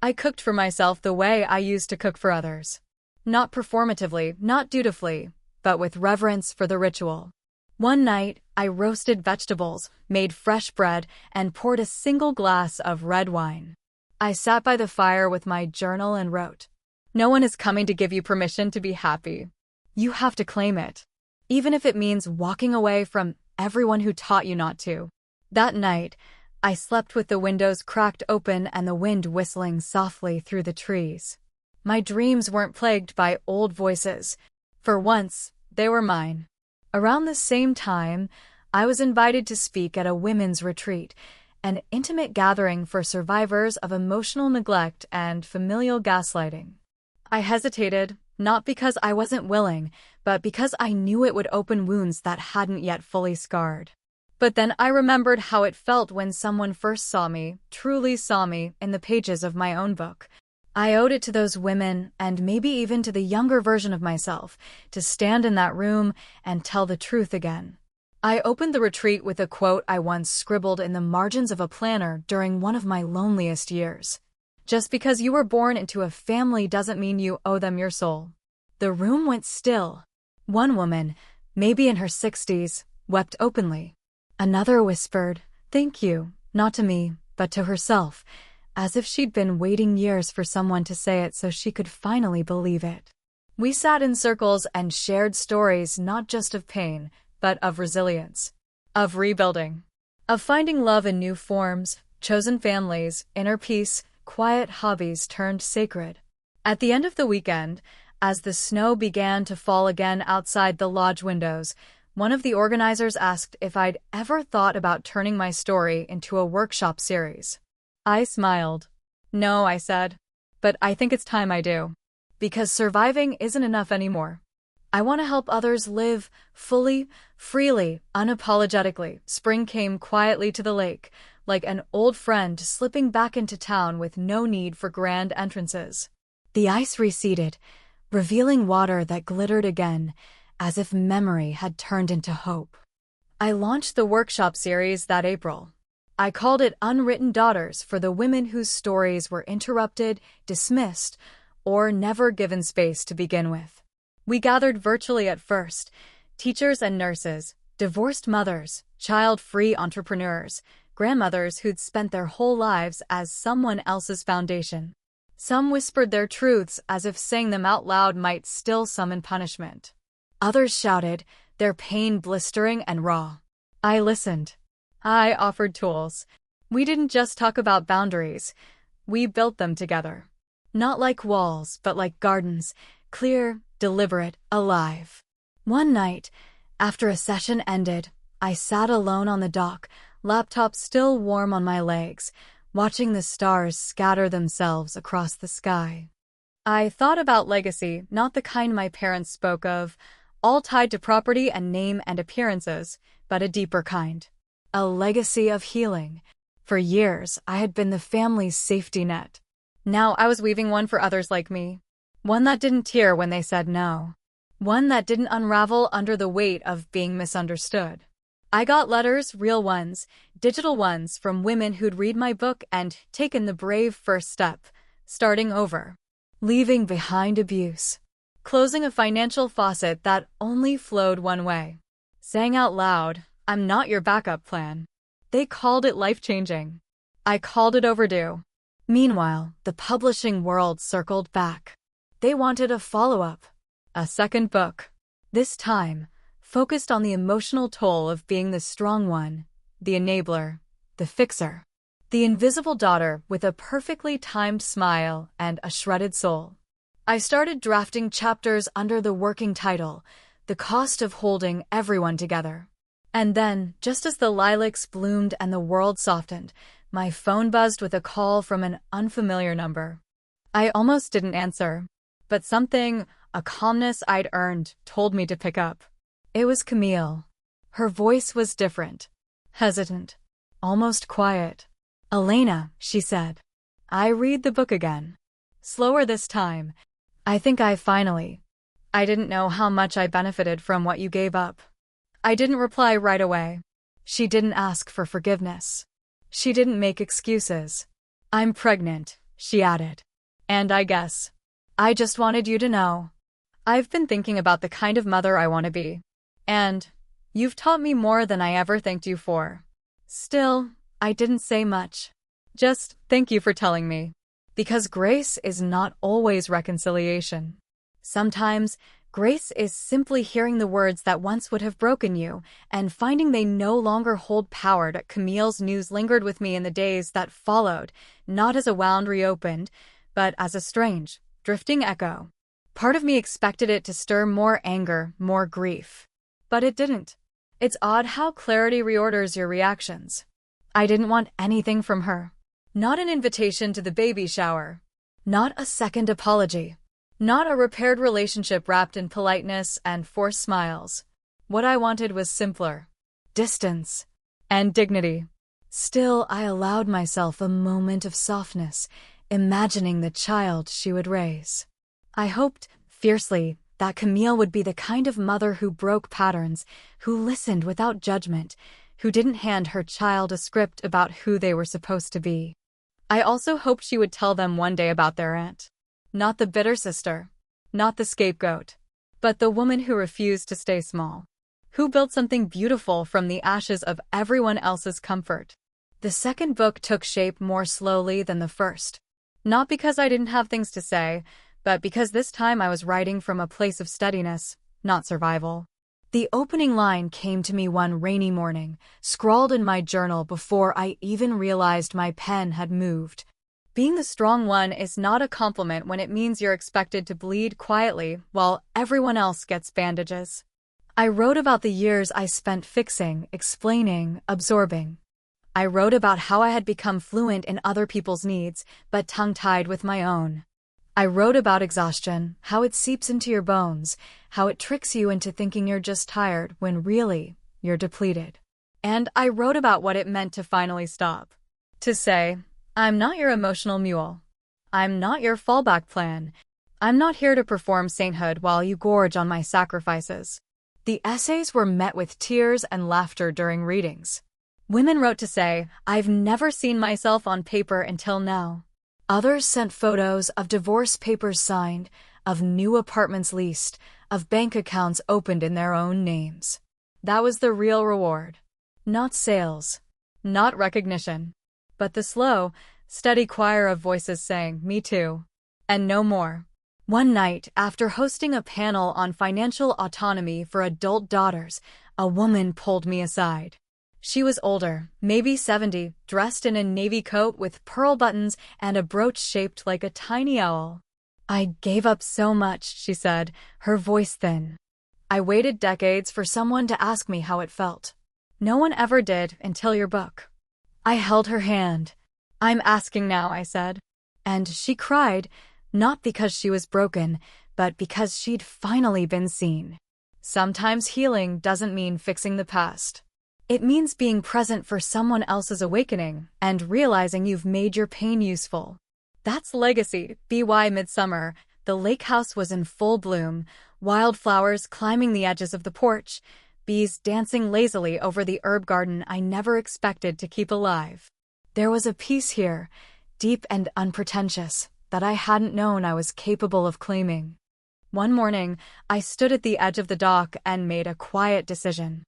I cooked for myself the way I used to cook for others. Not performatively, not dutifully, but with reverence for the ritual. One night, I roasted vegetables, made fresh bread, and poured a single glass of red wine. I sat by the fire with my journal and wrote, "No one is coming to give you permission to be happy. You have to claim it, even if it means walking away from everyone who taught you not to." That night, I slept with the windows cracked open and the wind whistling softly through the trees. My dreams weren't plagued by old voices. For once, they were mine. Around the same time, I was invited to speak at a women's retreat, an intimate gathering for survivors of emotional neglect and familial gaslighting. I hesitated, not because I wasn't willing, but because I knew it would open wounds that hadn't yet fully scarred. But then I remembered how it felt when someone first saw me, truly saw me, in the pages of my own book. I owed it to those women, and maybe even to the younger version of myself, to stand in that room and tell the truth again. I opened the retreat with a quote I once scribbled in the margins of a planner during one of my loneliest years. Just because you were born into a family doesn't mean you owe them your soul. The room went still. One woman, maybe in her 60s, wept openly. Another whispered, "Thank you," not to me, but to herself, as if she'd been waiting years for someone to say it so she could finally believe it. We sat in circles and shared stories not just of pain, but of resilience, of rebuilding, of finding love in new forms, chosen families, inner peace, quiet hobbies turned sacred. At the end of the weekend, as the snow began to fall again outside the lodge windows, one of the organizers asked if I'd ever thought about turning my story into a workshop series. I smiled. "No," I said, "but I think it's time I do. Because surviving isn't enough anymore. I want to help others live fully, freely, unapologetically." Spring came quietly to the lake, like an old friend slipping back into town with no need for grand entrances. The ice receded, revealing water that glittered again, as if memory had turned into hope. I launched the workshop series that April. I called it Unwritten Daughters for the women whose stories were interrupted, dismissed, or never given space to begin with. We gathered virtually at first, teachers and nurses, divorced mothers, child-free entrepreneurs, grandmothers who'd spent their whole lives as someone else's foundation. Some whispered their truths as if saying them out loud might still summon punishment. Others shouted, their pain blistering and raw. I listened. I offered tools. We didn't just talk about boundaries. We built them together. Not like walls, but like gardens, clear, deliberate, alive. One night, after a session ended, I sat alone on the dock, laptop still warm on my legs, watching the stars scatter themselves across the sky. I thought about legacy, not the kind my parents spoke of, all tied to property and name and appearances, but a deeper kind. A legacy of healing. For years, I had been the family's safety net. Now I was weaving one for others like me. One that didn't tear when they said no. One that didn't unravel under the weight of being misunderstood. I got letters, real ones, digital ones, from women who'd read my book and taken the brave first step, starting over. Leaving behind abuse. closing a financial faucet that only flowed one way. Saying out loud, "I'm not your backup plan." They called it life-changing. I called it overdue. Meanwhile, the publishing world circled back. They wanted a follow-up, a second book. This time, focused on the emotional toll of being the strong one, the enabler, the fixer. The invisible daughter with a perfectly timed smile and a shredded soul. I started drafting chapters under the working title, "The Cost of Holding Everyone Together." And then, just as the lilacs bloomed and the world softened, my phone buzzed with a call from an unfamiliar number. I almost didn't answer, but something, a calmness I'd earned, told me to pick up. It was Camille. Her voice was different, hesitant, almost quiet. "Elena," she said. "I read the book again. Slower this time. I think I didn't know how much I benefited from what you gave up." I didn't reply right away. She didn't ask for forgiveness. She didn't make excuses. "I'm pregnant," she added. "And I just wanted you to know. I've been thinking about the kind of mother I want to be. And you've taught me more than I ever thanked you for." Still, I didn't say much. Just, "Thank you for telling me." Because grace is not always reconciliation. Sometimes, grace is simply hearing the words that once would have broken you and finding they no longer hold power. Camille's news lingered with me in the days that followed, not as a wound reopened, but as a strange, drifting echo. Part of me expected it to stir more anger, more grief. But it didn't. It's odd how clarity reorders your reactions. I didn't want anything from her. Not an invitation to the baby shower. Not a second apology. Not a repaired relationship wrapped in politeness and forced smiles. What I wanted was simpler. Distance. And dignity. Still, I allowed myself a moment of softness, imagining the child she would raise. I hoped, fiercely, that Camille would be the kind of mother who broke patterns, who listened without judgment, who didn't hand her child a script about who they were supposed to be. I also hoped she would tell them one day about their aunt. Not the bitter sister, not the scapegoat, but the woman who refused to stay small, who built something beautiful from the ashes of everyone else's comfort. The second book took shape more slowly than the first. Not because I didn't have things to say, but because this time I was writing from a place of steadiness, not survival. The opening line came to me one rainy morning, scrawled in my journal before I even realized my pen had moved. Being the strong one is not a compliment when it means you're expected to bleed quietly while everyone else gets bandages. I wrote about the years I spent fixing, explaining, absorbing. I wrote about how I had become fluent in other people's needs, but tongue-tied with my own. I wrote about exhaustion, how it seeps into your bones, how it tricks you into thinking you're just tired when really, you're depleted. And I wrote about what it meant to finally stop. To say, "I'm not your emotional mule. I'm not your fallback plan. I'm not here to perform sainthood while you gorge on my sacrifices." The essays were met with tears and laughter during readings. Women wrote to say, "I've never seen myself on paper until now." Others sent photos of divorce papers signed, of new apartments leased, of bank accounts opened in their own names. That was the real reward. Not sales, not recognition, but the slow, steady choir of voices saying, "Me too," and no more. One night, after hosting a panel on financial autonomy for adult daughters, a woman pulled me aside. She was older, maybe 70, dressed in a navy coat with pearl buttons and a brooch shaped like a tiny owl. "I gave up so much," she said, her voice thin. "I waited decades for someone to ask me how it felt. No one ever did until your book." I held her hand. "I'm asking now," I said. And she cried, not because she was broken, but because she'd finally been seen. Sometimes healing doesn't mean fixing the past. It means being present for someone else's awakening and realizing you've made your pain useful. That's legacy. By midsummer, the lake house was in full bloom, wildflowers climbing the edges of the porch, bees dancing lazily over the herb garden I never expected to keep alive. There was a peace here, deep and unpretentious, that I hadn't known I was capable of claiming. One morning, I stood at the edge of the dock and made a quiet decision.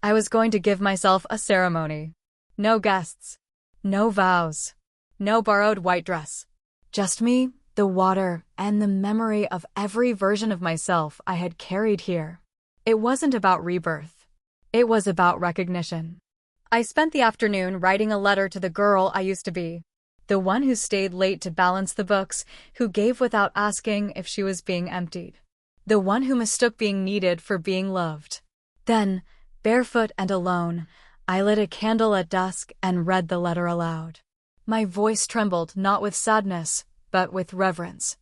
I was going to give myself a ceremony. No guests. No vows. No borrowed white dress. Just me, the water, and the memory of every version of myself I had carried here. It wasn't about rebirth. It was about recognition. I spent the afternoon writing a letter to the girl I used to be. The one who stayed late to balance the books, who gave without asking if she was being emptied. The one who mistook being needed for being loved. Then, barefoot and alone, I lit a candle at dusk and read the letter aloud. My voice trembled not with sadness, but with reverence.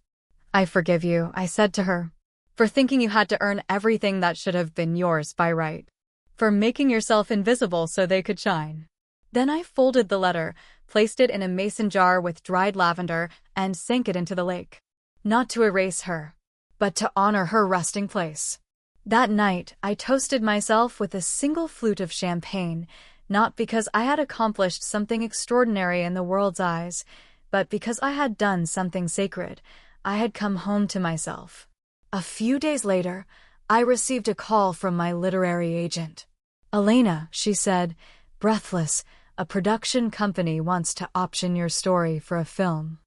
"I forgive you," I said to her, "for thinking you had to earn everything that should have been yours by right. For making yourself invisible so they could shine." Then I folded the letter, placed it in a mason jar with dried lavender, and sank it into the lake. Not to erase her, but to honor her resting place. That night, I toasted myself with a single flute of champagne, not because I had accomplished something extraordinary in the world's eyes, but because I had done something sacred. I had come home to myself. A few days later, I received a call from my literary agent. "Elena," she said, breathless, "a production company wants to option your story for a film."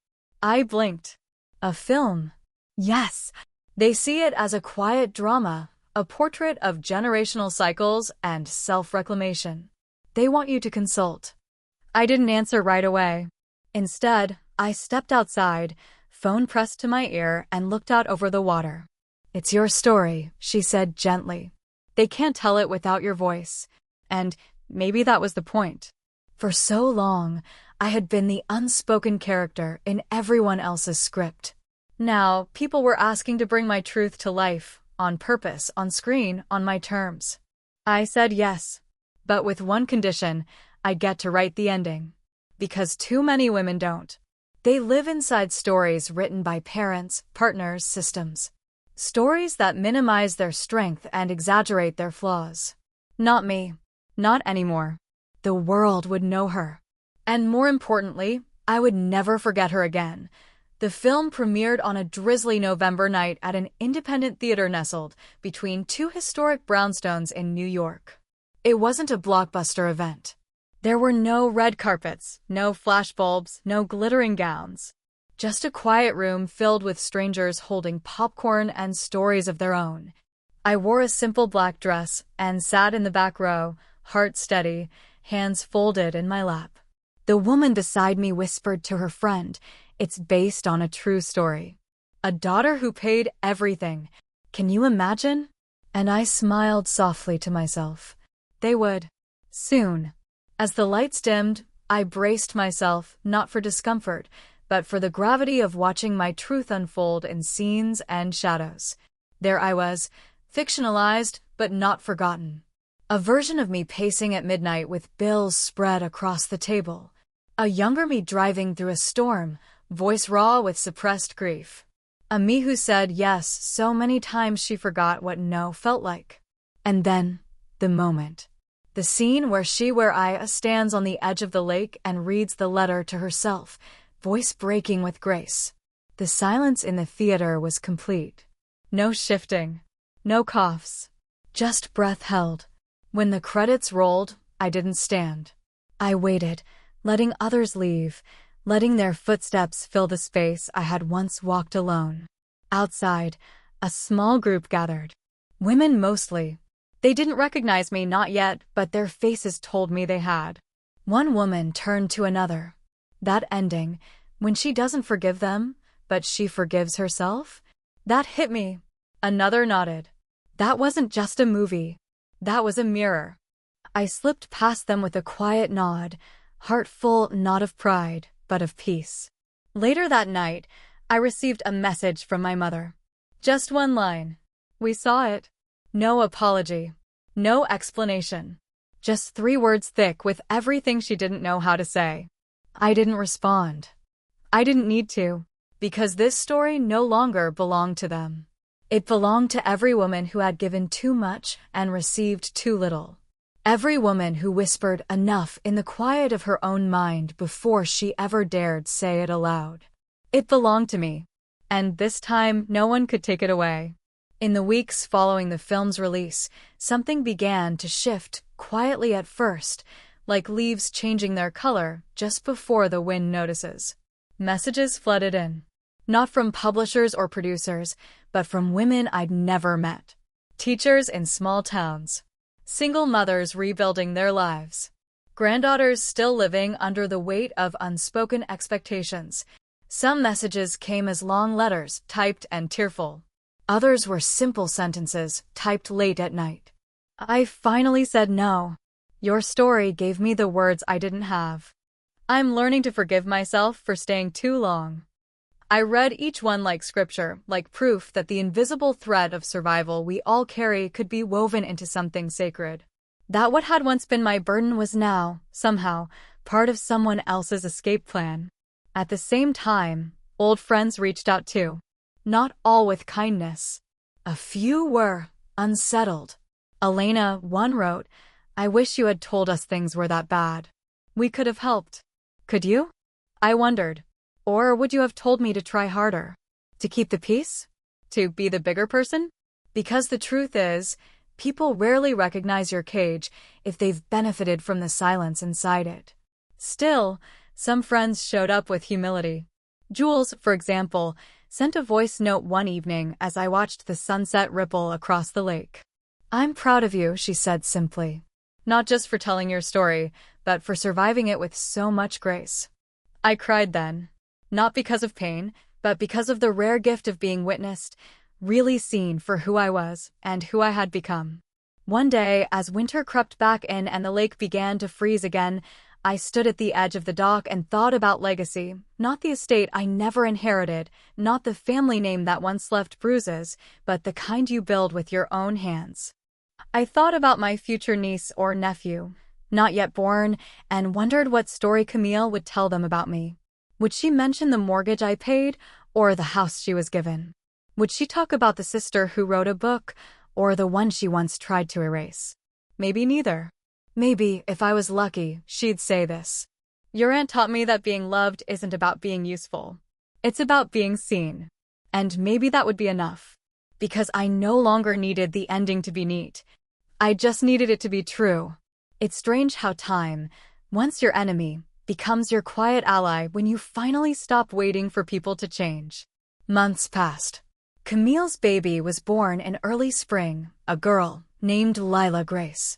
I blinked. A film? Yes. They see it as a quiet drama, a portrait of generational cycles and self-reclamation. They want you to consult. I didn't answer right away. Instead, I stepped outside, phone pressed to my ear, and looked out over the water. "It's your story," she said gently. "They can't tell it without your voice." And maybe that was the point. For so long, I had been the unspoken character in everyone else's script. Now, people were asking to bring my truth to life, on purpose, on screen, on my terms. I said yes, but with one condition: I get to write the ending. Because too many women don't. They live inside stories written by parents, partners, systems. Stories that minimize their strength and exaggerate their flaws. Not me. Not anymore. The world would know her. And more importantly, I would never forget her again. The film premiered on a drizzly November night at an independent theater nestled between two historic brownstones in New York. It wasn't a blockbuster event. There were no red carpets, no flashbulbs, no glittering gowns. Just a quiet room filled with strangers holding popcorn and stories of their own. I wore a simple black dress and sat in the back row, heart steady, hands folded in my lap. The woman beside me whispered to her friend, "It's based on a true story. A daughter who paid everything. Can you imagine?" And I smiled softly to myself. They would. Soon. As the lights dimmed, I braced myself, not for discomfort, but for the gravity of watching my truth unfold in scenes and shadows. There I was, fictionalized but not forgotten. A version of me pacing at midnight with bills spread across the table. A younger me driving through a storm, voice raw with suppressed grief. A me who said yes so many times she forgot what no felt like. And then, the moment. The scene where I stands on the edge of the lake and reads the letter to herself, voice breaking with grace. The silence in the theater was complete. No shifting. No coughs. Just breath held. When the credits rolled, I didn't stand. I waited, letting others leave, letting their footsteps fill the space I had once walked alone. Outside, a small group gathered. Women mostly. They didn't recognize me, not yet, but their faces told me they had. One woman turned to another. That ending, when she doesn't forgive them, but she forgives herself? That hit me. Another nodded. That wasn't just a movie. That was a mirror. I slipped past them with a quiet nod, heart full not of pride, but of peace. Later that night, I received a message from my mother. Just one line. "We saw it." No apology. No explanation. Just 3 words thick with everything she didn't know how to say. I didn't respond. I didn't need to, because this story no longer belonged to them. It belonged to every woman who had given too much and received too little. Every woman who whispered enough in the quiet of her own mind before she ever dared say it aloud. It belonged to me. And this time, no one could take it away. In the weeks following the film's release, something began to shift, quietly at first, like leaves changing their color just before the wind notices. Messages flooded in. Not from publishers or producers, but from women I'd never met. Teachers in small towns. Single mothers rebuilding their lives. Granddaughters still living under the weight of unspoken expectations. Some messages came as long letters, typed and tearful. Others were simple sentences, typed late at night. I finally said no. Your story gave me the words I didn't have. I'm learning to forgive myself for staying too long. I read each one like scripture, like proof that the invisible thread of survival we all carry could be woven into something sacred. That what had once been my burden was now, somehow, part of someone else's escape plan. At the same time, old friends reached out too. Not all with kindness. A few were unsettled. Elena, one wrote, "I wish you had told us things were that bad. We could have helped." Could you? I wondered. Or would you have told me to try harder? To keep the peace? To be the bigger person? Because the truth is, people rarely recognize your cage if they've benefited from the silence inside it. Still, some friends showed up with humility. Jules, for example, sent a voice note one evening as I watched the sunset ripple across the lake. "I'm proud of you," she said simply. "Not just for telling your story, but for surviving it with so much grace." I cried then. Not because of pain, but because of the rare gift of being witnessed, really seen for who I was and who I had become. One day, as winter crept back in and the lake began to freeze again, I stood at the edge of the dock and thought about legacy, not the estate I never inherited, not the family name that once left bruises, but the kind you build with your own hands. I thought about my future niece or nephew, not yet born, and wondered what story Camille would tell them about me. Would she mention the mortgage I paid, or the house she was given? Would she talk about the sister who wrote a book, or the one she once tried to erase? Maybe neither. Maybe, if I was lucky, she'd say this: "Your aunt taught me that being loved isn't about being useful. It's about being seen." And maybe that would be enough. Because I no longer needed the ending to be neat. I just needed it to be true. It's strange how time, once your enemy, becomes your quiet ally when you finally stop waiting for people to change. Months passed. Camille's baby was born in early spring, a girl named Lila Grace.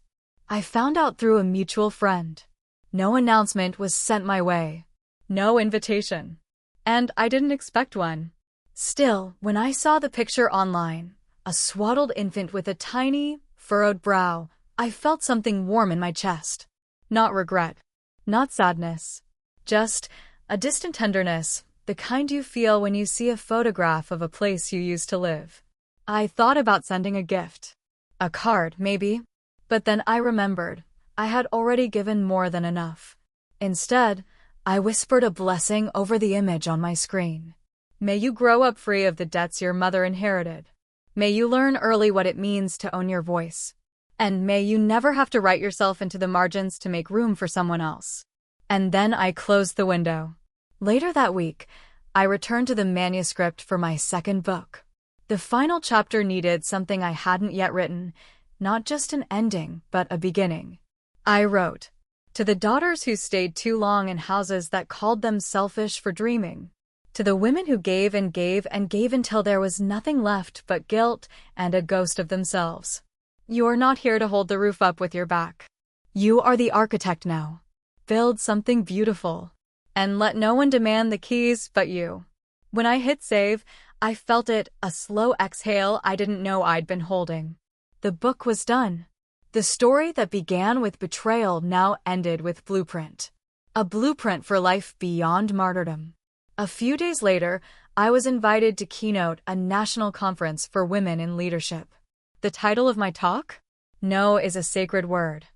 I found out through a mutual friend. No announcement was sent my way. No invitation. And I didn't expect one. Still, when I saw the picture online, a swaddled infant with a tiny, furrowed brow, I felt something warm in my chest. Not regret. Not sadness. Just a distant tenderness, the kind you feel when you see a photograph of a place you used to live. I thought about sending a gift. A card, maybe. But then I remembered, I had already given more than enough. Instead, I whispered a blessing over the image on my screen. May you grow up free of the debts your mother inherited. May you learn early what it means to own your voice. And may you never have to write yourself into the margins to make room for someone else. And then I closed the window. Later that week, I returned to the manuscript for my second book. The final chapter needed something I hadn't yet written, not just an ending, but a beginning. I wrote, "To the daughters who stayed too long in houses that called them selfish for dreaming. To the women who gave and gave and gave until there was nothing left but guilt and a ghost of themselves. You're not here to hold the roof up with your back. You are the architect now. Build something beautiful. And let no one demand the keys but you." When I hit save, I felt it, a slow exhale I didn't know I'd been holding. The book was done. The story that began with betrayal now ended with blueprint. A blueprint for life beyond martyrdom. A few days later, I was invited to keynote a national conference for women in leadership. The title of my talk? No is a sacred word.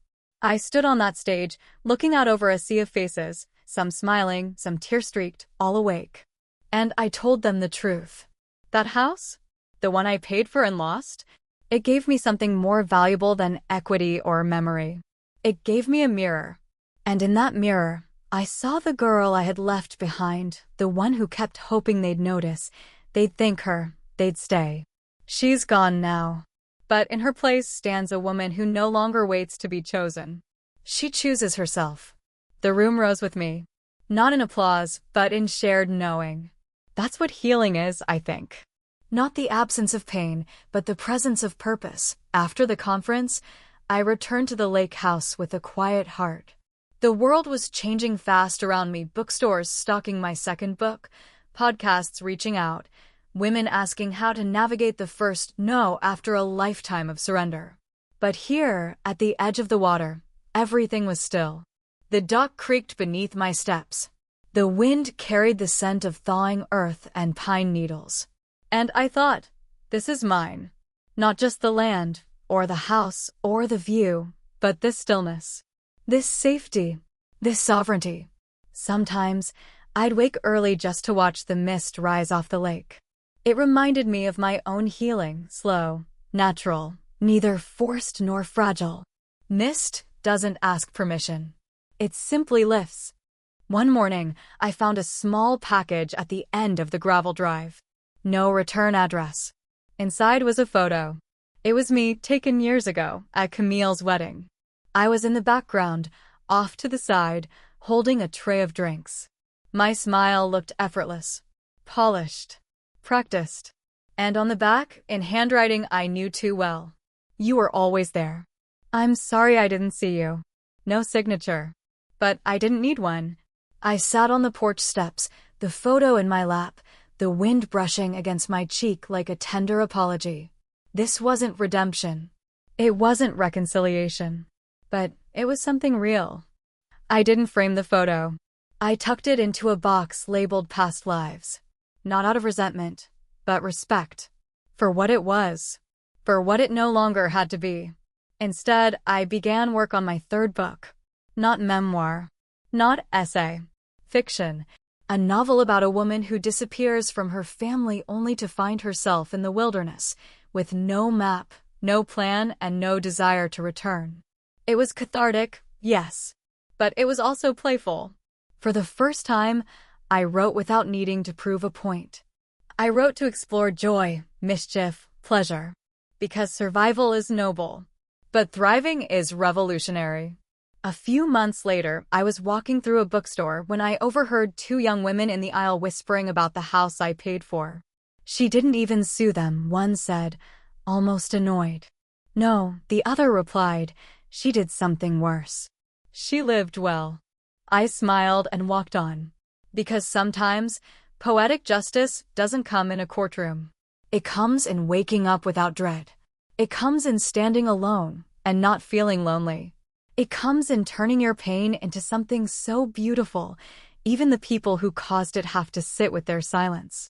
I stood on that stage, looking out over a sea of faces, some smiling, some tear-streaked, all awake. And I told them the truth. That house? The one I paid for and lost? It gave me something more valuable than equity or memory. It gave me a mirror. And in that mirror, I saw the girl I had left behind, the one who kept hoping they'd notice, they'd thank her, they'd stay. She's gone now. But in her place stands a woman who no longer waits to be chosen. She chooses herself. The room rose with me. Not in applause, but in shared knowing. That's what healing is, I think. Not the absence of pain, but the presence of purpose. After the conference, I returned to the lake house with a quiet heart. The world was changing fast around me, bookstores stocking my second book, podcasts reaching out, women asking how to navigate the first no after a lifetime of surrender. But here, at the edge of the water, everything was still. The dock creaked beneath my steps. The wind carried the scent of thawing earth and pine needles. And I thought, this is mine. Not just the land, or the house, or the view, but this stillness. This safety. This sovereignty. Sometimes, I'd wake early just to watch the mist rise off the lake. It reminded me of my own healing, slow, natural, neither forced nor fragile. Mist doesn't ask permission. It simply lifts. One morning, I found a small package at the end of the gravel drive. No return address. Inside was a photo. It was me, taken years ago, at Camille's wedding. I was in the background, off to the side, holding a tray of drinks. My smile looked effortless, polished, practiced. And on the back, in handwriting I knew too well. You were always there. I'm sorry I didn't see you. No signature. But I didn't need one. I sat on the porch steps, the photo in my lap, the wind brushing against my cheek like a tender apology. This wasn't redemption. It wasn't reconciliation. But it was something real. I didn't frame the photo. I tucked it into a box labeled past lives. Not out of resentment, but respect. For what it was. For what it no longer had to be. Instead, I began work on my third book. Not memoir. Not essay. Fiction. A novel about a woman who disappears from her family only to find herself in the wilderness, with no map, no plan, and no desire to return. It was cathartic, yes. But it was also playful. For the first time, I wrote without needing to prove a point. I wrote to explore joy, mischief, pleasure. Because survival is noble. But thriving is revolutionary. A few months later, I was walking through a bookstore when I overheard two young women in the aisle whispering about the house I paid for. She didn't even sue them, one said, almost annoyed. No, the other replied, she did something worse. She lived well. I smiled and walked on. Because sometimes, poetic justice doesn't come in a courtroom. It comes in waking up without dread. It comes in standing alone and not feeling lonely. It comes in turning your pain into something so beautiful, even the people who caused it have to sit with their silence.